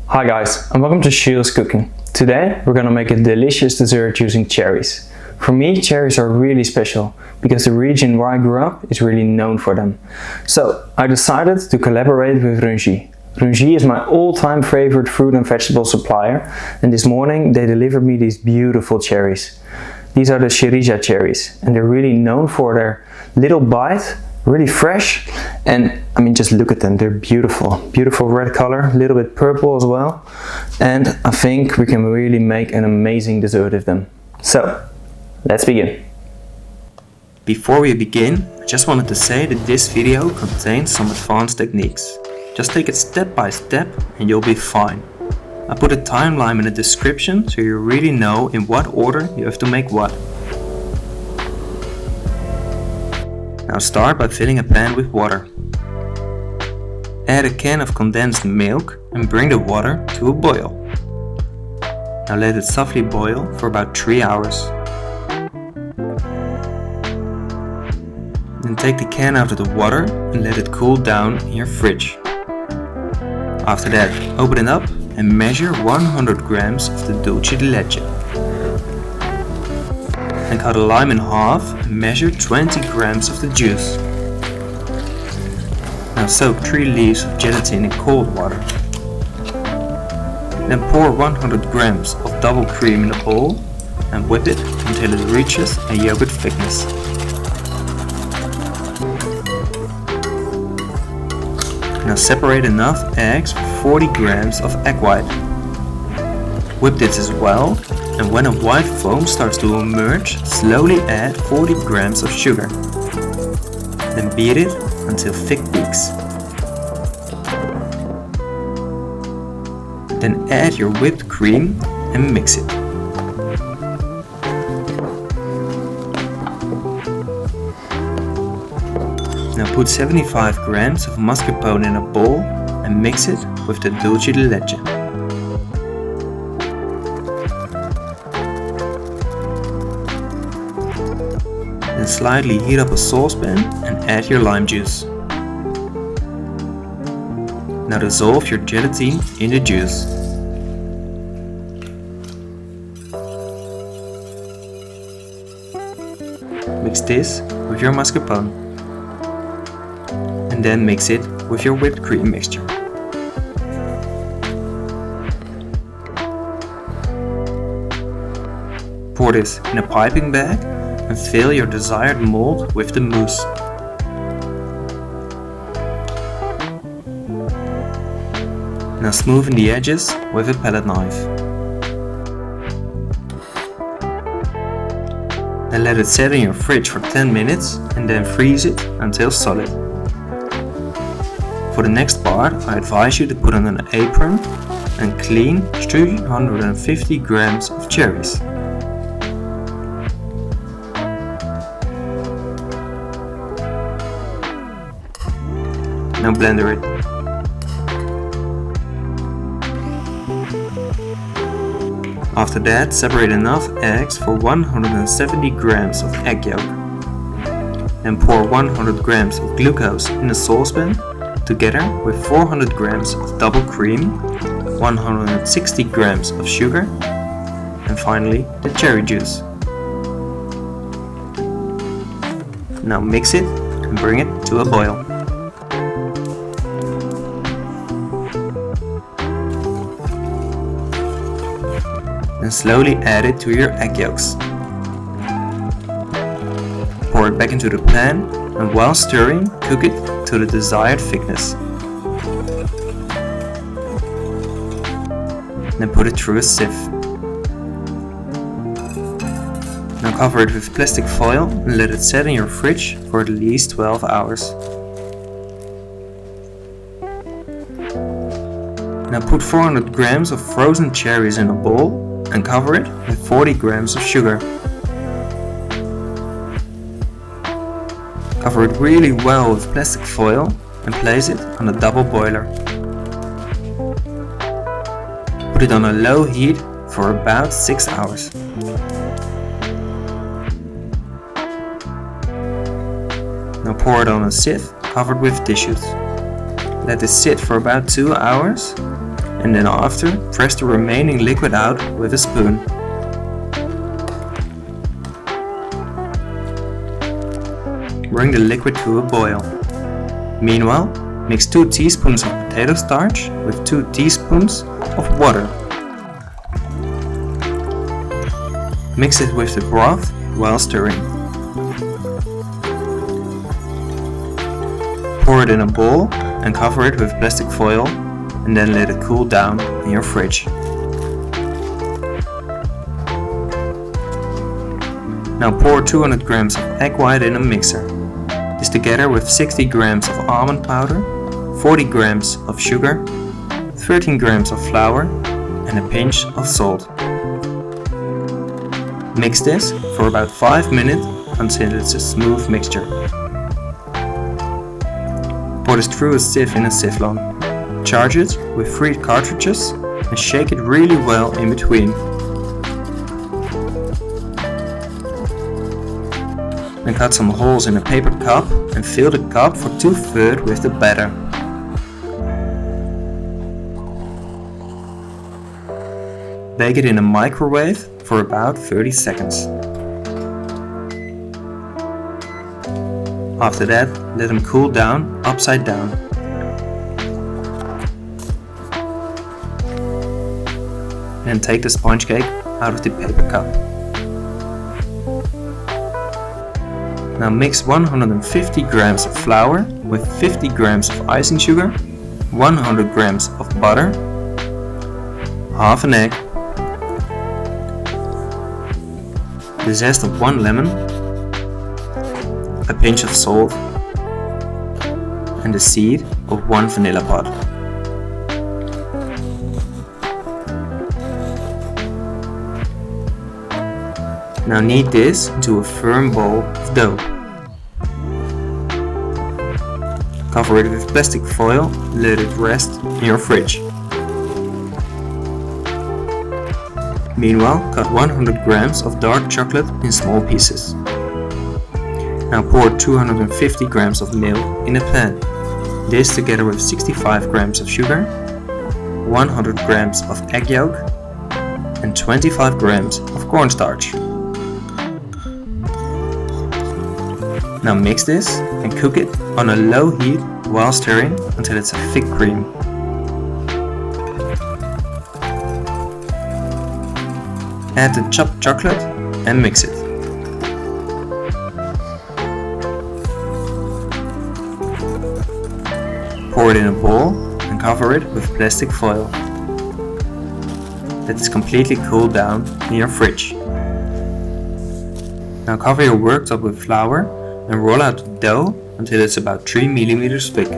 Hi guys, and welcome to Shield's Cooking. Today we're gonna make a delicious dessert using cherries. For me, cherries are really special because the region where I grew up is really known for them. So I decided to collaborate with Rungy. Rungy is my all-time favorite fruit and vegetable supplier, and this morning they delivered me these beautiful cherries. These are the Cerisa cherries, and they're really known for their little bite, really fresh, and I mean, just look at them, they're beautiful. Beautiful red color, a little bit purple as well, and I think we can really make an amazing dessert with them. So, let's begin. Before we begin, I just wanted to say that this video contains some advanced techniques. Just take it step by step and you'll be fine. I put a timeline in the description so you really know in what order you have to make what. Now start by filling a pan with water. Add a can of condensed milk and bring the water to a boil. Now let it softly boil for about 3 hours. Then take the can out of the water and let it cool down in your fridge. After that, open it up and measure 100 grams of the dulce de leche. Then cut a lime in half and measure 20 grams of the juice. Now soak 3 leaves of gelatin in cold water. Then pour 100 grams of double cream in a bowl and whip it until it reaches a yogurt thickness. Now separate enough eggs for 40 grams of egg white. Whip this as well, and when a white foam starts to emerge, slowly add 40 grams of sugar. Then beat it until thick peaks. Then add your whipped cream and mix it. Now put 75 grams of mascarpone in a bowl and mix it with the dulce de leche. Then slightly heat up a saucepan and add your lime juice. Now dissolve your gelatine in the juice. Mix this with your mascarpone. And then mix it with your whipped cream mixture. Pour this in a piping bag and fill your desired mold with the mousse. Now smoothen the edges with a palette knife. Then let it set in your fridge for 10 minutes and then freeze it until solid. For the next part, I advise you to put on an apron and clean 350 grams of cherries. Now blender it. After that, separate enough eggs for 170 grams of egg yolk. Then pour 100 grams of glucose in a saucepan together with 400 grams of double cream, 160 grams of sugar, and finally the cherry juice. Now mix it and bring it to a boil. Then slowly add it to your egg yolks. Pour it back into the pan and while stirring, cook it to the desired thickness. Then put it through a sieve. Now cover it with plastic foil and let it set in your fridge for at least 12 hours. Now put 400 grams of frozen cherries in a bowl and cover it with 40 grams of sugar. Cover it really well with plastic foil and place it on a double boiler. Put it on a low heat for about 6 hours. Now pour it on a sieve covered with tissues. Let this sit for about 2 hours and then after press the remaining liquid out with a spoon. Bring the liquid to a boil. Meanwhile, mix 2 teaspoons of potato starch with 2 teaspoons of water. Mix it with the broth while stirring. Pour it in a bowl and cover it with plastic foil and then let it cool down in your fridge. Now pour 200 grams of egg white in a mixer. This together with 60 grams of almond powder, 40 grams of sugar, 13 grams of flour and a pinch of salt. Mix this for about 5 minutes until it's a smooth mixture. Pour this through a sieve in a siphon. Charge it with 3 cartridges and shake it really well in between. Then cut some holes in a paper cup and fill the cup for 2/3 with the batter. Bake it in a microwave for about 30 seconds. After that, let them cool down upside down. Then take the sponge cake out of the paper cup. Now mix 150 grams of flour with 50 grams of icing sugar, 100 grams of butter, half an egg, the zest of 1 lemon, a pinch of salt, and the seed of 1 vanilla pod. Now knead this into a firm ball of dough. Cover it with plastic foil and let it rest in your fridge. Meanwhile, cut 100 grams of dark chocolate in small pieces. Now pour 250 grams of milk in a pan. This together with 65 grams of sugar, 100 grams of egg yolk and 25 grams of cornstarch. Now mix this and cook it on a low heat while stirring until it's a thick cream. Add the chopped chocolate and mix it. Pour it in a bowl and cover it with plastic foil. Let this completely cool down in your fridge. Now cover your worktop with flour and roll out the dough until it's about 3 mm thick.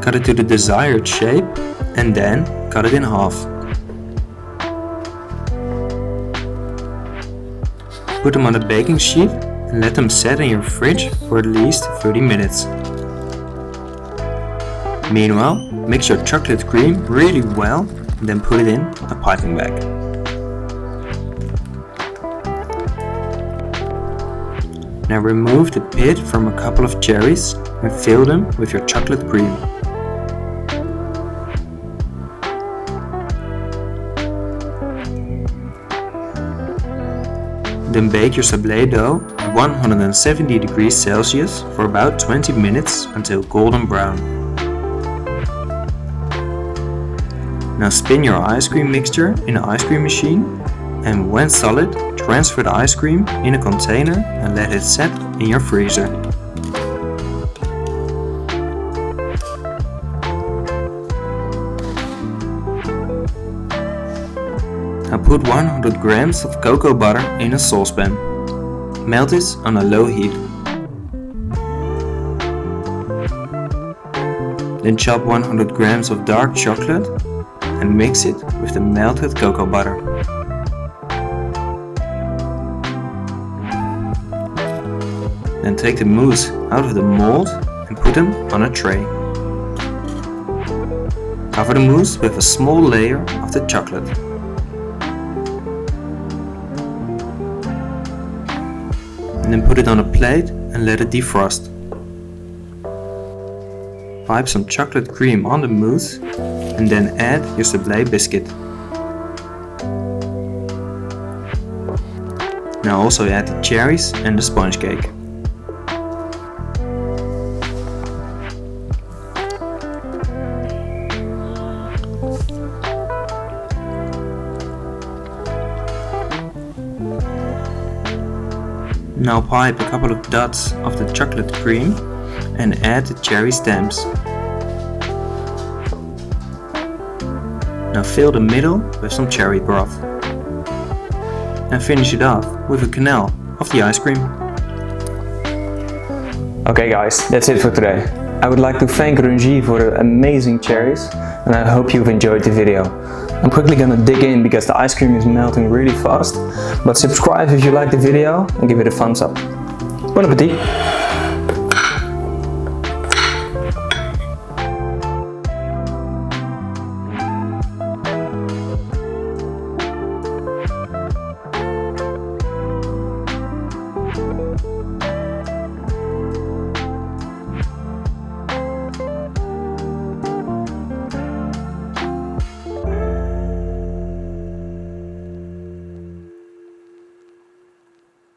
Cut it to the desired shape and then cut it in half. Put them on a baking sheet and let them set in your fridge for at least 30 minutes. Meanwhile, mix your chocolate cream really well and then put it in a piping bag. Now remove the pit from a couple of cherries and fill them with your chocolate cream. Then bake your sablé dough at 170 degrees Celsius for about 20 minutes until golden brown. Now spin your ice cream mixture in an ice cream machine and when solid, transfer the ice cream in a container and let it set in your freezer. Now put 100 grams of cocoa butter in a saucepan. Melt this on a low heat. Then chop 100 grams of dark chocolate and mix it with the melted cocoa butter. Then take the mousse out of the mold and put them on a tray. Cover the mousse with a small layer of the chocolate. And then put it on a plate and let it defrost. Pipe some chocolate cream on the mousse and then add your sablé biscuit. Now also add the cherries and the sponge cake. Now pipe a couple of dots of the chocolate cream and add the cherry stems. Now fill the middle with some cherry broth. And finish it off with a canal of the ice cream. Okay guys, that's it for today. I would like to thank Rungi for the amazing cherries and I hope you've enjoyed the video. I'm quickly gonna dig in because the ice cream is melting really fast, but subscribe if you like the video and give it a thumbs up. Bon appétit!